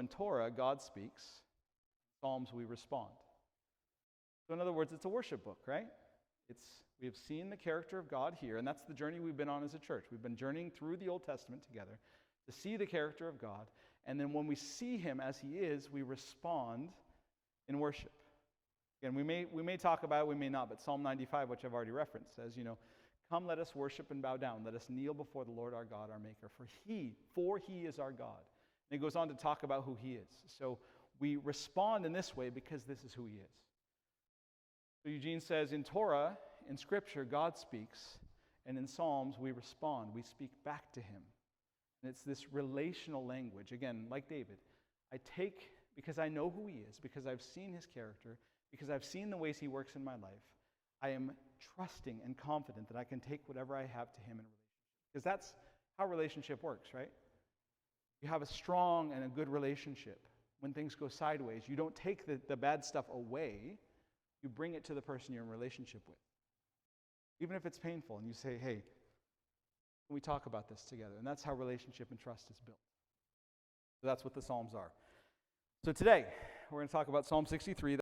Torah, God speaks. Psalms, we respond. So in other words, it's a worship book, right? We have seen the character of God here, and that's the journey we've been on as a church. We've been journeying through the Old Testament together to see the character of God, and then when we see him as he is, we respond in worship. Again, we may talk about it, we may not, but Psalm 95, which I've already referenced, says, come let us worship and bow down. Let us kneel before the Lord our God, our Maker, for he is our God. And it goes on to talk about who he is. So we respond in this way because this is who he is. So Eugene says, in Torah, in Scripture, God speaks, and in Psalms, we respond. We speak back to him. And it's this relational language. Again, like David, because I know who he is, because I've seen his character, because I've seen the ways he works in my life, I am trusting and confident that I can take whatever I have to him in a relationship. Because that's how relationship works, right? You have a strong and a good relationship. When things go sideways, you don't take the bad stuff away. You bring it to the person you're in relationship with. Even if it's painful, and you say, hey, can we talk about this together? And that's how relationship and trust is built. So that's what the Psalms are. So today, we're going to talk about Psalm 63.